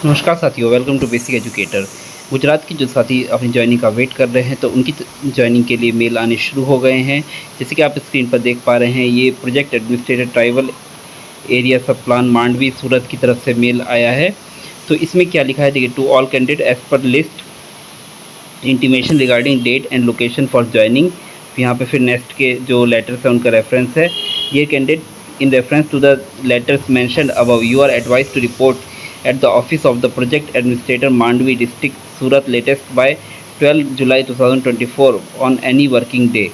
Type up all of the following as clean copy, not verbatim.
नमस्कार साथियों, welcome to basic educator. Gujarat की जो साथी अपनी जॉइनिंग का वेट कर रहे हैं तो उनकी जॉइनिंग के लिए मेल आने शुरू हो गए हैं। जैसे कि आप स्क्रीन पर देख पा रहे हैं, ये प्रोजेक्ट एडमिनिस्ट्रेटर ट्राइबल एरिया सब प्लान मांडवी सूरत की तरफ से मेल आया है। तो इसमें क्या लिखा है देखिए, to all candidate as per list intimation regarding date and location for joining. यहाँ पे फिर नेक्स्ट के जो लेटर्स है उनका रेफरेंस है। ये candidate in reference to the letters mentioned above you are advise to report at the office of the project administrator Mandvi district Surat latest by 12 July 2024 on any working day.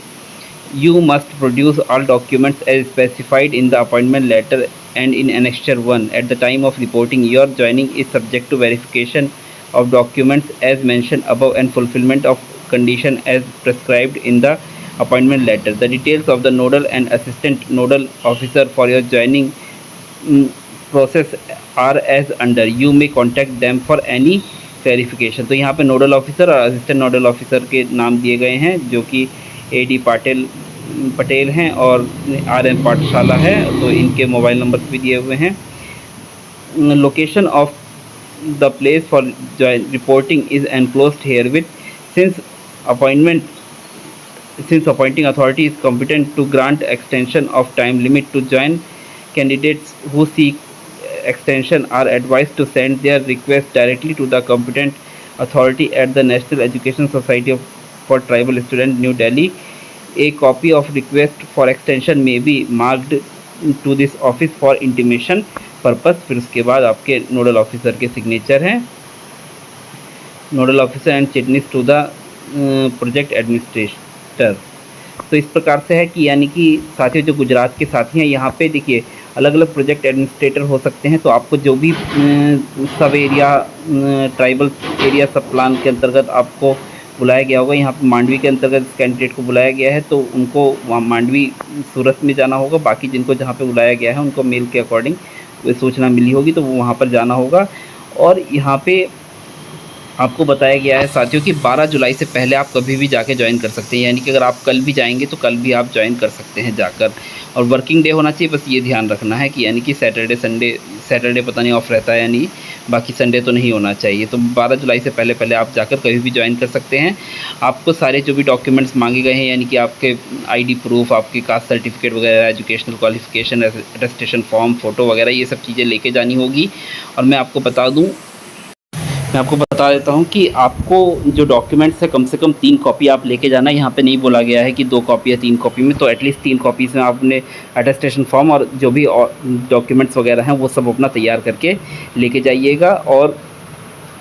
You must produce all documents as specified in the appointment letter and in annexure 1. At the time of reporting, your joining is subject to verification of documents as mentioned above and fulfillment of condition as prescribed in the appointment letter. The details of the nodal and assistant nodal officer for your joining process are as under, you may contact them for any clarification. तो यहाँ पे nodal officer और assistant nodal officer के नाम दिए गए हैं, जो कि ए.डी. पटेल हैं और आर.एन. पाठशाला है। तो इनके मोबाइल नंबर्स भी दिए हुए हैं। Location of the place for reporting is enclosed herewith since appointing authority is competent to grant extension of time limit to join. Candidates who seek extension are advised to send their request directly to the competent authority at the National Education Society for Tribal Students, New Delhi. A copy of request for extension may be marked to this office for intimation purpose. फिर उसके बाद आपके nodal officer के signature हैं, nodal officer and chitnis to the project administrator. तो इस प्रकार से है कि यानी कि साथियों जो गुजरात के साथी हैं, यहाँ पे देखिए अलग अलग प्रोजेक्ट एडमिनिस्ट्रेटर हो सकते हैं। तो आपको जो भी सब एरिया ट्राइबल एरिया सब प्लान के अंतर्गत आपको बुलाया गया होगा, यहाँ पे मांडवी के अंतर्गत इस कैंडिडेट को बुलाया गया है, तो उनको वहाँ मांडवी सूरत में जाना होगा। बाकी जिनको जहाँ पे बुलाया गया है उनको मेल के अकॉर्डिंग सूचना मिली होगी तो वो वहाँ पर जाना होगा। और यहाँ पे आपको बताया गया है साथियों कि 12 जुलाई से पहले आप कभी भी जाके ज्वाइन कर सकते हैं। यानी कि अगर आप कल भी जाएंगे तो कल भी आप ज्वाइन कर सकते हैं जाकर। और वर्किंग डे होना चाहिए, बस ये ध्यान रखना है कि यानी कि सैटरडे पता नहीं ऑफ रहता है या नहीं, बाकी संडे तो नहीं होना चाहिए। तो 12 जुलाई से पहले आप जाकर कभी भी ज्वाइन कर सकते हैं। आपको सारे जो भी डॉक्यूमेंट्स मांगे गए हैं, यानी कि आपके ID प्रूफ, आपकी कास्ट सर्टिफिकेट वगैरह, educational qualification, attestation form, photo वगैरह, ये सब चीज़ें लेके जानी होगी। और मैं आपको बता देता हूँ कि आपको जो डॉक्यूमेंट्स है कम से कम 3 कॉपी आप लेके जाना। यहाँ पे नहीं बोला गया है कि 2 कॉपी या 3 कॉपी में, तो एटलीस्ट 3 कॉपीज़ में आपने अटेस्टेशन फॉर्म और जो भी डॉक्यूमेंट्स वगैरह हैं वो सब अपना तैयार करके लेके जाइएगा। और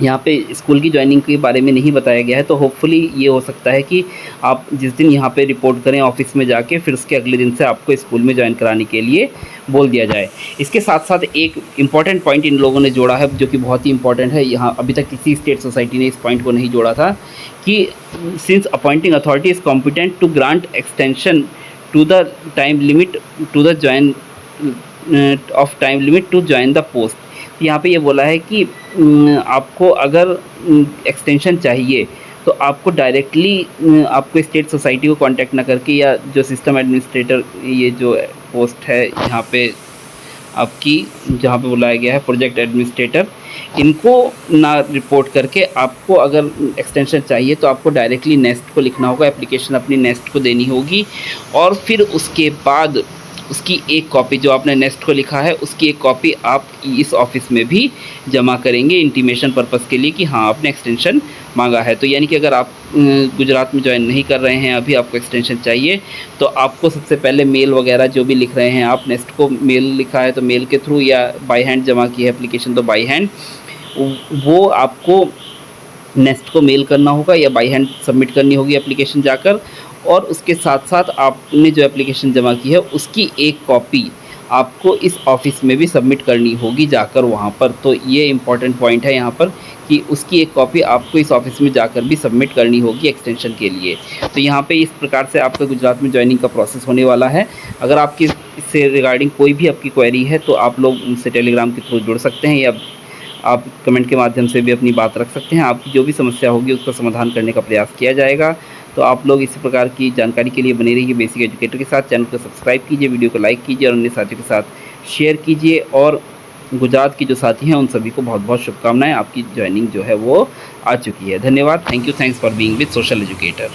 यहाँ पे स्कूल की ज्वाइनिंग के बारे में नहीं बताया गया है, तो होपफुली ये हो सकता है कि आप जिस दिन यहाँ पे रिपोर्ट करें ऑफिस में जाके, फिर उसके अगले दिन से आपको स्कूल में ज्वाइन कराने के लिए बोल दिया जाए। इसके साथ साथ एक इम्पॉर्टेंट पॉइंट इन लोगों ने जोड़ा है, जो कि बहुत ही इंपॉर्टेंट है। यहाँ अभी तक किसी स्टेट सोसाइटी ने इस पॉइंट को नहीं जोड़ा था कि since appointing authority is competent to grant extension to the time limit to the join of time limit to join the post. यहाँ पे ये बोला है कि आपको अगर एक्सटेंशन चाहिए तो आपको डायरेक्टली आपको स्टेट सोसाइटी को कांटेक्ट ना करके, या जो सिस्टम एडमिनिस्ट्रेटर, ये जो पोस्ट है यहाँ पे आपकी जहाँ पे बुलाया गया है प्रोजेक्ट एडमिनिस्ट्रेटर, इनको ना रिपोर्ट करके आपको अगर एक्सटेंशन चाहिए तो आपको डायरेक्टली नेस्ट को लिखना होगा, एप्लीकेशन अपनी नेस्ट को देनी होगी। और फिर उसके बाद उसकी एक कॉपी, जो आपने नेस्ट को लिखा है उसकी एक कॉपी आप इस ऑफिस में भी जमा करेंगे इंटीमेशन पर्पस के लिए कि हाँ आपने एक्सटेंशन मांगा है। तो यानी कि अगर आप गुजरात में ज्वाइन नहीं कर रहे हैं, अभी आपको एक्सटेंशन चाहिए, तो आपको सबसे पहले मेल वगैरह जो भी लिख रहे हैं, आप नेस्ट को मेल लिखा है तो मेल के थ्रू, या बाई हैंड जमा की है एप्लीकेशन तो बाई हैंड, वो आपको नेस्ट को मेल करना होगा या बाई हैंड सबमिट करनी होगी एप्लीकेशन जाकर। और उसके साथ साथ आपने जो एप्लीकेशन जमा की है उसकी एक कॉपी आपको इस ऑफिस में भी सबमिट करनी होगी जाकर वहाँ पर। तो ये इम्पॉर्टेंट पॉइंट है यहाँ पर कि उसकी एक कॉपी आपको इस ऑफिस में जाकर भी सबमिट करनी होगी एक्सटेंशन के लिए। तो यहाँ पे इस प्रकार से आपका गुजरात में ज्वाइनिंग का प्रोसेस होने वाला है। अगर आपकी इससे रिगार्डिंग कोई भी आपकी क्वेरी है तो आप लोग उनसे टेलीग्राम के थ्रू जुड़ सकते हैं, या आप कमेंट के माध्यम से भी अपनी बात रख सकते हैं। आपकी जो भी समस्या होगी उसका समाधान करने का प्रयास किया जाएगा। तो आप लोग इसी प्रकार की जानकारी के लिए बने रहिए बेसिक एजुकेटर के साथ। चैनल को सब्सक्राइब कीजिए, वीडियो को लाइक कीजिए और अन्य साथियों के साथ शेयर कीजिए। और गुजरात की जो साथी हैं उन सभी को बहुत-बहुत शुभकामनाएँ। आपकी जॉइनिंग जो है वो आ चुकी है। धन्यवाद। Thank you, thanks for being with social educator.